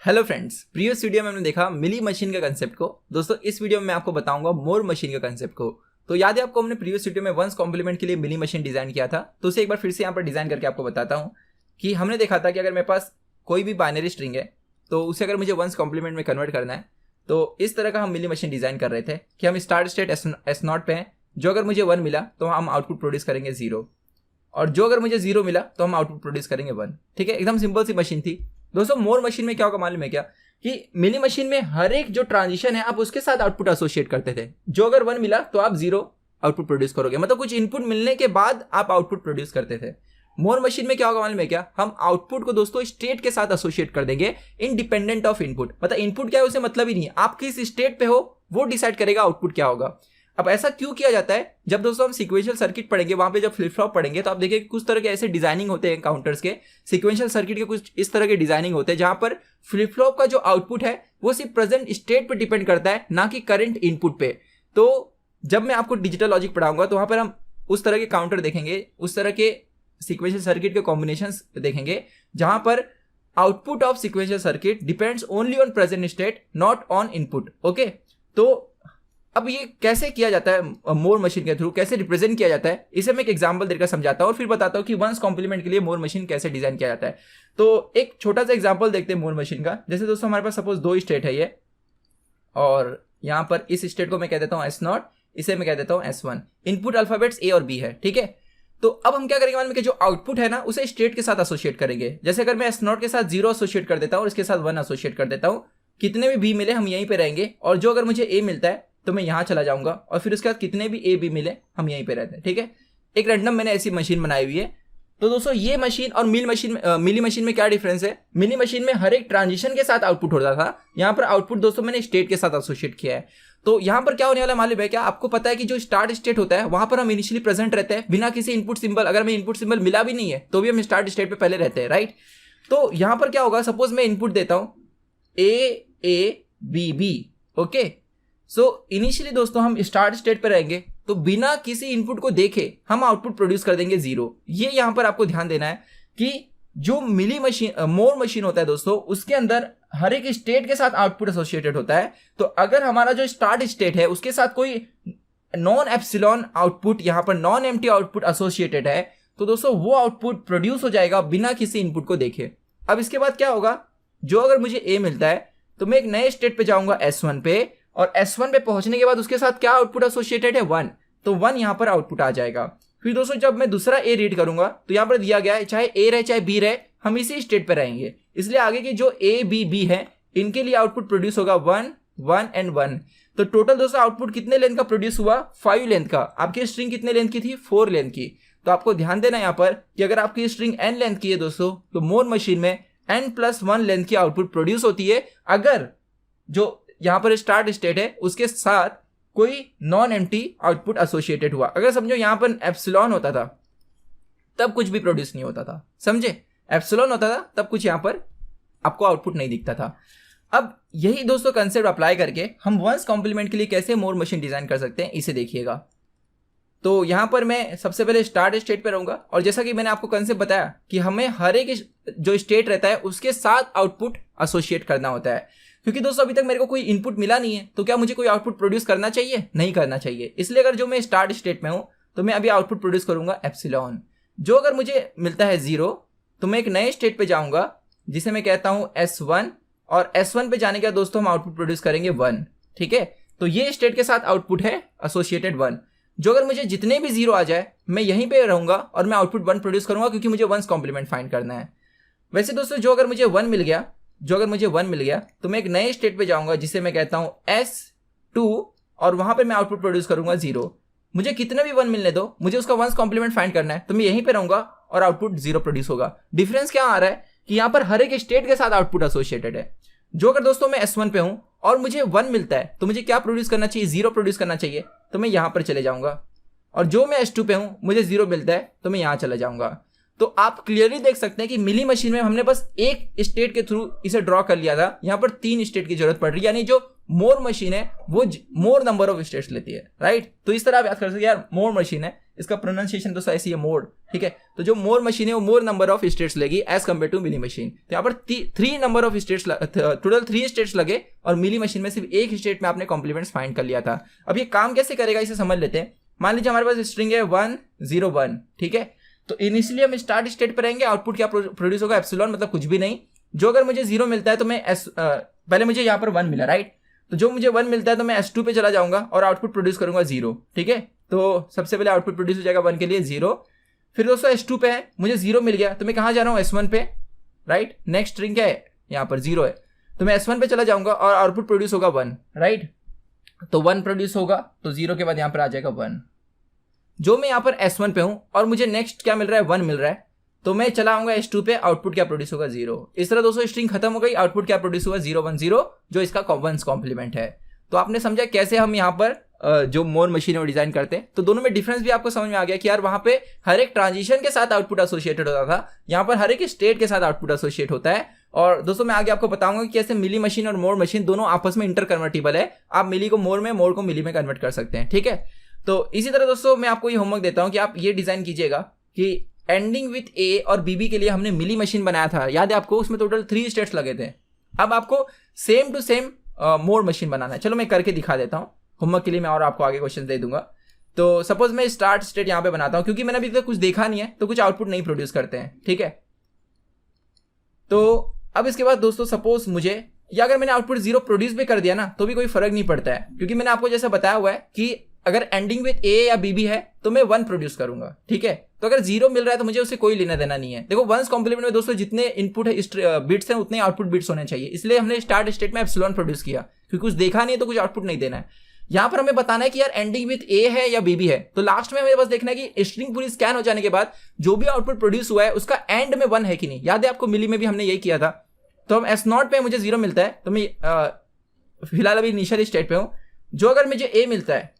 Hello friends, previous video में हमने देखा मिली मशीन के कंसेप्ट को। दोस्तों इस वीडियो में मैं आपको बताऊंगा मोर मशीन के कंसेप्ट को। तो याद है आपको, हमने प्रीवियस वीडियो में वंस कॉम्प्लीमेंट के लिए मिली मशीन डिजाइन किया था। तो उसे एक बार फिर से यहाँ पर डिजाइन करके आपको बताता हूँ कि हमने देखा था कि अगर मेरे पास कोई भी बाइनरी स्ट्रिंग है तो उसे अगर मुझे वंस कॉम्प्लीमेंट में कन्वर्ट करना है तो इस तरह का हम मिली मशीन डिजाइन कर रहे थे कि हम स्टार्ट स्टेट एस नॉट पे हैं। जो अगर मुझे 1 मिला तो हम आउटपुट प्रोड्यूस करेंगे 0, और जो अगर मुझे 0 मिला तो हम आउटपुट प्रोड्यूस करेंगे 1। ठीक है, एकदम सिंपल सी मशीन थी। दोस्तों मोर मशीन में क्या होगा मालूम है क्या, कि मिली मशीन में हर एक जो ट्रांजिशन है आप उसके साथ आउटपुट एसोसिएट करते थे। जो अगर 1 मिला तो आप 0 आउटपुट प्रोड्यूस करोगे, मतलब कुछ इनपुट मिलने के बाद आप आउटपुट प्रोड्यूस करते थे। मोर मशीन में क्या होगा मालूम है क्या, हम आउटपुट को दोस्तों स्टेट के साथ एसोसिएट कर देंगे इंडिपेंडेंट ऑफ इनपुट। मतलब इनपुट क्या है उसे मतलब ही नहीं है, आप किस स्टेट पे हो वो डिसाइड करेगा आउटपुट क्या होगा। अब ऐसा क्यों किया जाता है, जब दोस्तों हम सीक्वेंशियल सर्किट पढ़ेंगे वहां पे जब फ्लिप फ्लॉप पढ़ेंगे तो आप देखिए कुछ तरह के ऐसे डिजाइनिंग होते हैं काउंटर्स के, सीक्वेंशियल सर्किट के कुछ इस तरह के डिजाइनिंग होते हैं जहां पर फ्लिप फ्लॉप का जो आउटपुट है वो सिर्फ प्रेजेंट स्टेट पे डिपेंड करता है, ना कि करंट इनपुट पे। तो जब मैं आपको डिजिटल लॉजिक पढ़ाऊंगा तो वहां पर हम उस तरह के काउंटर देखेंगे, उस तरह के सीक्वेंशियल सर्किट के कॉम्बिनेशंस देखेंगे जहां पर output of sequential circuit depends only on present state, not on input. Okay, तो अब ये कैसे किया जाता है मोर मशीन के थ्रू, कैसे रिप्रेजेंट किया जाता है, इसे मैं एक एग्जांपल देकर समझाता हूं और फिर बताता हूं कि वंस कॉम्प्लीमेंट के लिए मोर मशीन कैसे डिजाइन किया जाता है। तो एक छोटा सा एग्जांपल देखते हैं मोर मशीन का। जैसे दोस्तों हमारे पास सपोज 2 स्टेट है ये, और यहां पर इस स्टेट को मैं कह देता हूं S0, इसे मैं कह देता हूं S1। इनपुट अल्फाबेट्स A और B है। ठीक है, तो अब हम क्या करेंगे मालूम है कि जो आउटपुट है ना उसे स्टेट के साथ एसोसिएट करेंगे। जैसे अगर मैं S0 के साथ 0 एसोसिएट कर देता हूं और इसके साथ 1 एसोसिएट कर देता हूं, कितने भी B मिले हम यहीं पे रहेंगे, और जो अगर मुझे A मिलता है तो मैं यहां चला जाऊंगा, और फिर उसके बाद कितने भी A B मिले हम यहीं पे रहते हैं। ठीक है, एक रैंडम मैंने ऐसी मशीन बनाई हुई है। तो दोस्तों ये मशीन और मिली मशीन में क्या डिफरेंस है, मिली मशीन में हर एक ट्रांजिशन के साथ आउटपुट होता था, यहाँ पर आउटपुट दोस्तों मैंने स्टेट के साथ एसोसिएट किया है। तो यहाँ पर क्या होने वाला मालूम है क्या, आपको पता है कि जो स्टार्ट स्टेट होता है वहां पर हम इनिशियली प्रेजेंट रहते हैं बिना किसी इनपुट सिंबल। अगर मैं इनपुट सिंबल मिला भी नहीं है तो भी हम स्टार्ट स्टेट पे पहले रहते हैं, राइट। तो यहाँ पर क्या होगा, सपोज मैं इनपुट देता हूं A, ओके। सो इनिशियली दोस्तों हम स्टार्ट स्टेट पे रहेंगे, तो बिना किसी इनपुट को देखे हम आउटपुट प्रोड्यूस कर देंगे 0। ये यहां पर आपको ध्यान देना है कि जो मिली मशीन मोर मशीन होता है दोस्तों, उसके अंदर हर एक स्टेट के साथ आउटपुट एसोसिएटेड होता है। तो अगर हमारा जो स्टार्ट स्टेट है उसके साथ कोई नॉन एप्सिलॉन आउटपुट, यहां पर नॉन एम्प्टी आउटपुट एसोसिएटेड है, तो दोस्तों वो आउटपुट प्रोड्यूस हो जाएगा बिना किसी इनपुट को देखे। अब इसके बाद क्या होगा, जो अगर मुझे A मिलता है तो मैं एक नए स्टेट पे जाऊंगा S1 पे, और S1 पे पहुंचने के बाद उसके साथ क्या आउटपुट एसोसिएटेड है 1, तो 1 यहां पर आउटपुट आ जाएगा। फिर दोस्तों जब मैं दूसरा A रीड करूंगा तो यहां पर दिया गया है चाहे A रहे चाहे B रहे, हम इसी स्टेट पे रहेंगे, इसलिए आगे की जो A B B है इनके लिए आउटपुट प्रोड्यूस होगा 1 1 एंड 1। तो टोटल दोस्तों आउटपुट कितने लेंथ का प्रोड्यूस हुआ, 5 लेंथ का। आपकी स्ट्रिंग कितने लेंथ की थी, 4 लेंथ की। तो आपको ध्यान देना यहाँ पर कि अगर आपकी स्ट्रिंग n लेंथ की है दोस्तों, तो मोर मशीन में n+1 लेंथ की आउटपुट प्रोड्यूस होती है अगर जो यहां पर स्टार्ट स्टेट है उसके साथ कोई नॉन एम्प्टी आउटपुट एसोसिएटेड हुआ। अगर समझो यहां पर एप्सिलॉन होता था तब कुछ भी प्रोड्यूस नहीं होता था, समझे। एप्सिलॉन होता था तब कुछ यहां पर आपको आउटपुट नहीं दिखता था। अब यही दोस्तों कंसेप्ट अप्लाई करके हम वंस कॉम्प्लीमेंट के लिए कैसे मोर मशीन डिजाइन कर सकते हैं, इसे देखिएगा। तो यहां पर मैं सबसे पहले स्टार्ट स्टेट पे रहूंगा, और जैसा कि मैंने आपको कंसेप्ट बताया कि हमें हर एक जो स्टेट रहता है उसके साथ आउटपुट एसोसिएट करना होता है। क्योंकि दोस्तों अभी तक मेरे को कोई इनपुट मिला नहीं है, तो क्या मुझे कोई आउटपुट प्रोड्यूस करना चाहिए, नहीं करना चाहिए। इसलिए अगर जो मैं स्टार्ट स्टेट में हूं तो मैं अभी आउटपुट प्रोड्यूस करूंगा एप्सिलॉन। जो अगर मुझे मिलता है 0 तो मैं एक नए स्टेट पे जाऊंगा जिसे मैं कहता हूं S1, और S1 पे जाने के बाद दोस्तों हम आउटपुट प्रोड्यूस करेंगे 1। ठीक है, तो ये स्टेट के साथ आउटपुट है एसोसिएटेड 1। जो अगर मुझे जितने भी 0 आ जाए मैं यहीं पे रहूंगा और मैं आउटपुट 1 प्रोड्यूस करूंगा, क्योंकि मुझे वंस कॉम्प्लीमेंट फाइंड करना है। वैसे दोस्तों जो अगर मुझे 1 मिल गया तो मैं एक नए स्टेट पे जाऊंगा जिसे मैं कहता हूं S2, और वहां पे मैं आउटपुट प्रोड्यूस करूंगा 0। मुझे कितने भी 1 मिलने दो, मुझे उसका वंस कॉम्प्लीमेंट फाइंड करना है, तो मैं यहीं पे रहूंगा और आउटपुट 0 प्रोड्यूस होगा। डिफरेंस क्या आ रहा है कि यहां पर हर एक स्टेट के साथ आउटपुट एसोसिएटेड है। जो अगर दोस्तों मैं S1 पे हूं और मुझे 1 मिलता है तो मुझे क्या प्रोड्यूस करना चाहिए, 0 प्रोड्यूस करना चाहिए, तो मैं यहां पर चले जाऊंगा। और जो मैं S2 पे हूं मुझे 0 मिलता है तो मैं यहां चला जाऊंगा। तो आप क्लियरली देख सकते हैं कि मिली मशीन में हमने बस एक स्टेट के थ्रू इसे ड्रॉ कर लिया था, यहां पर 3 स्टेट की जरूरत पड़ रही है, यानी जो मोर मशीन है वो मोर नंबर ऑफ स्टेट्स लेती है, राइट। तो इस तरह आप याद कर सकते हैं यार मोर मशीन है इसका प्रोनाउंसिएशन दोस्तों ऐसी है मोर, ठीक है। तो जो मोर मशीन है वो मोर नंबर ऑफ स्टेट्स लेगी as compare to Mealy machine. तो यहाँ पर 3 number of states, total 3 states लगे और मिली मशीन में सिर्फ एक स्टेट में आपने कॉम्प्लीमेंट्स फाइंड कर लिया था। अब ये काम कैसे करेगा इसे समझ लेते हैं। मान लीजिए हमारे पास स्ट्रिंग है 1 0 1, ठीक है। तो इनिशियली हम स्टार्ट स्टेट पर रहेंगे, आउटपुट क्या प्रोड्यूस होगा, एप्सिलॉन, मतलब कुछ भी नहीं। जो अगर मुझे 0 मिलता है तो मैं पहले मुझे यहाँ पर 1 मिला, राइट। तो जो मुझे 1 मिलता है तो मैं S2 पे चला जाऊंगा और आउटपुट प्रोड्यूस करूंगा 0, ठीक है। तो सबसे पहले आउटपुट प्रोड्यूस हो जाएगा 1 के लिए 0। फिर दोस्तों S2 पे है, मुझे 0 मिल गया तो मैं कहाँ जा रहा हूँ, S1 पे, राइट। नेक्स्ट स्ट्रिंग क्या है, यहाँ पर 0 है, तो मैं S1 पे चला जाऊंगा और आउटपुट प्रोड्यूस होगा 1, राइट। तो 1 प्रोड्यूस होगा तो 0 के बाद यहाँ पर आ जाएगा 1। जो मैं यहाँ पर S1 पे हूँ और मुझे नेक्स्ट क्या मिल रहा है, 1 मिल रहा है, तो मैं चला आऊंगा S2 पे, आउटपुट क्या प्रोड्यूस होगा 0। इस तरह दोस्तों स्ट्रिंग खत्म हो गई, आउटपुट क्या प्रोड्यूस हुआ 0 1 0, जो इसका वंस कॉम्प्लीमेंट है। तो आपने समझा कैसे हम यहाँ पर जो मोर मशीन है डिजाइन करते हैं। तो दोनों में डिफरेंस भी आपको समझ में आ गया कि यार वहां पे हर एक ट्रांजिशन के साथ आउटपुट एसोसिएटेड होता था, यहाँ पर हर एक स्टेट के साथ आउटपुट एसोसिएट होता है। और दोस्तों मैं आगे आपको बताऊंगा कि कैसे मिली मशीन और मोर मशीन दोनों आपस में इंटर कन्वर्टिबल है। आप मिली को मोर में, मोर को मिली में कन्वर्ट कर सकते हैं, ठीक है। तो इसी तरह दोस्तों मैं आपको ये होमवर्क देता हूं कि आप ये डिजाइन कीजिएगा कि एंडिंग विथ ए और बीबी के लिए हमने मिली मशीन बनाया था, याद है आपको, उसमें टोटल 3 स्टेट्स लगे थे। अब आपको सेम टू सेम मोर मशीन बनाना है। चलो मैं करके दिखा देता हूँ होमवर्क के लिए, मैं और आपको आगे क्वेश्चन दे दूंगा। तो सपोज मैं स्टार्ट स्टेट यहाँ पे बनाता हूँ, क्योंकि मैंने अभी तक कुछ देखा नहीं है तो कुछ आउटपुट नहीं प्रोड्यूस करते हैं, ठीक है। तो अब इसके बाद दोस्तों सपोज मुझे, या अगर मैंने आउटपुट 0 प्रोड्यूस भी कर दिया ना तो भी कोई फर्क नहीं पड़ता है, क्योंकि मैंने आपको जैसा बताया हुआ है कि अगर एंडिंग विथ ए या बीबी है तो मैं 1 प्रोड्यूस करूंगा, ठीक है। तो अगर 0 मिल रहा है तो मुझे उससे कोई लेना देना नहीं है। देखो वंस कॉम्प्लीमेंट में दोस्तों जितने इनपुट है बिट्स हैं उतने आउटपुट बिट्स होने चाहिए, इसलिए हमने स्टार्ट स्टेट में एप्सिलॉन प्रोड्यूस किया, क्योंकि कुछ देखा नहीं है तो कुछ आउटपुट नहीं देना है। यहाँ पर हमें बताना है कि यार एंडिंग विथ ए है या बीबी है। तो लास्ट में हमें बस देखना है कि स्ट्रिंग पूरी स्कैन हो जाने के बाद जो भी आउटपुट प्रोड्यूस हुआ है उसका एंड में 1 है कि नहीं। याद है आपको मिली में भी हमने यही किया था। तो हम S0 पे मुझे 0 मिलता है तो मैं फिलहाल अभी इनिशियल स्टेट पे हूं। जो अगर मुझे ए मिलता है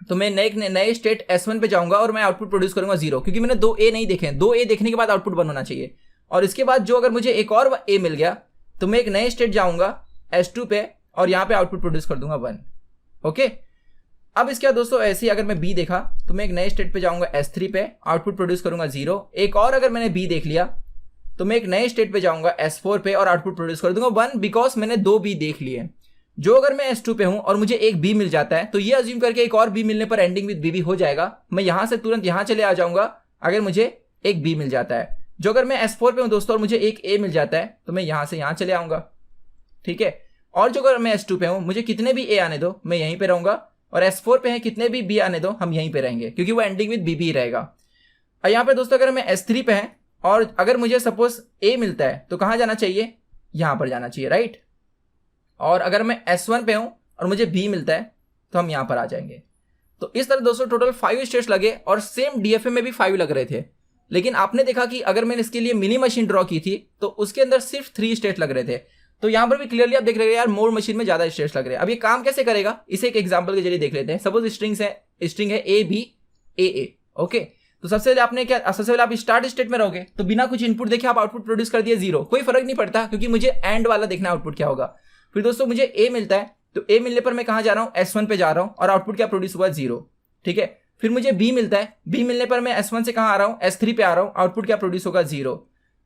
तो मैं नए स्टेट S1 पे जाऊंगा और मैं आउटपुट प्रोड्यूस करूंगा 0, क्योंकि मैंने 2 ए नहीं देखे हैं। 2 ए देखने के बाद आउटपुट 1 होना चाहिए। और इसके बाद जो अगर मुझे एक और ए मिल गया तो मैं एक नए स्टेट जाऊंगा S2 पे और यहाँ पे आउटपुट प्रोड्यूस कर दूंगा 1, ओके। अब इसके बाद दोस्तों ऐसे ही अगर मैं बी देखा तो मैं एक नए स्टेट पे जाऊंगा S3 पे, आउटपुट प्रोड्यूस करूंगा 0। एक और अगर मैंने बी देख लिया तो मैं एक नए स्टेट पे जाऊंगा S4 पे और आउटपुट प्रोड्यूस कर दूंगा 1, बिकॉज मैंने 2 बी देख लिए। जो अगर मैं S2 पे हूं और मुझे एक बी मिल जाता है तो ये अज्यूम करके एक और बी मिलने पर एंडिंग विद बी भी हो जाएगा, मैं यहां से तुरंत यहां चले आ जाऊंगा अगर मुझे एक बी मिल जाता है। जो अगर मैं S4 पे हूं दोस्तों और मुझे एक ए मिल जाता है तो मैं यहां से यहां चले आऊंगा, ठीक है। और जो अगर मैं S2 पे हूं, मुझे कितने भी ए आने दो मैं यहीं पे रहूंगा, और S4 पे है कितने भी बी आने दो हम यहीं पे रहेंगे, क्योंकि वो एंडिंग विद बी भी रहेगा। और यहाँ पे दोस्तों अगर मैं S3 पे है और अगर मुझे सपोज ए मिलता है तो कहां जाना चाहिए, यहां पर जाना चाहिए, राइट। और अगर मैं S1 पे हूं और मुझे बी मिलता है तो हम यहां पर आ जाएंगे। तो इस तरह दोस्तों टोटल 5 स्टेट्स लगे और सेम डीएफए में भी 5 लग रहे थे। लेकिन आपने देखा कि अगर मैंने इसके लिए मिनी मशीन ड्रॉ की थी तो उसके अंदर सिर्फ 3 स्टेट लग रहे थे। तो यहां पर भी क्लियरली आप देख रहे हैं यार मोर मशीन में ज्यादा स्टेट्स लग रहे हैं। अब ये काम कैसे करेगा इसे एक एग्जांपल के जरिए देख लेते हैं। सपोज स्ट्रिंग है A B A A, okay. तो सबसे पहले आप स्टार्ट स्टेट में रहोगे तो बिना कुछ इनपुट देखे आप आउटपुट प्रोड्यूस कर दिए 0, कोई फर्क नहीं पड़ता क्योंकि मुझे एंड वाला देखना आउटपुट क्या होगा। फिर दोस्तों मुझे ए मिलता है तो ए मिलने पर मैं कहां जा रहा हूं, S1 पे जा रहा हूं और आउटपुट क्या प्रोड्यूस हुआ 0, ठीक है। फिर मुझे बी मिलता है, बी मिलने पर मैं S1 से कहां आ रहा हूं, S3 पे आ रहा हूं, आउटपुट क्या प्रोड्यूस होगा 0।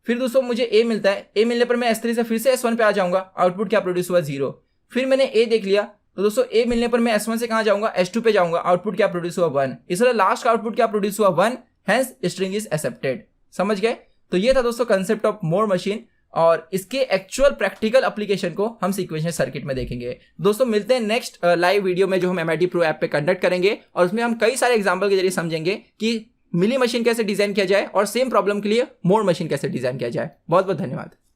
फिर दोस्तों मुझे ए मिलता है, ए मिलने पर मैं S3 से फिर से S1 पे आ जाऊंगा, आउटपुट क्या प्रोड्यूस हुआ 0। फिर मैंने ए देख लिया तो दोस्तों ए मिलने पर मैं S1 से कहां जाऊंगा, S2 पे जाऊंगा, आउटपुट क्या प्रोड्यूस हुआ 1। इस तरह लास्ट का आउटपुट क्या प्रोड्यूस हुआ 1, हेंस स्ट्रिंग इज एक्सेप्टेड। समझ गए। तो ये था दोस्तों कंसेप्ट ऑफ मोर मशीन, और इसके एक्चुअल प्रैक्टिकल एप्लीकेशन को हम सीक्वेंशियल सर्किट में देखेंगे। दोस्तों मिलते हैं नेक्स्ट लाइव वीडियो में जो हम MIT Pro ऐप पे कंडक्ट करेंगे, और उसमें हम कई सारे एग्जांपल के जरिए समझेंगे कि मिली मशीन कैसे डिजाइन किया जाए और सेम प्रॉब्लम के लिए मोर मशीन कैसे डिजाइन किया जाए। बहुत बहुत धन्यवाद।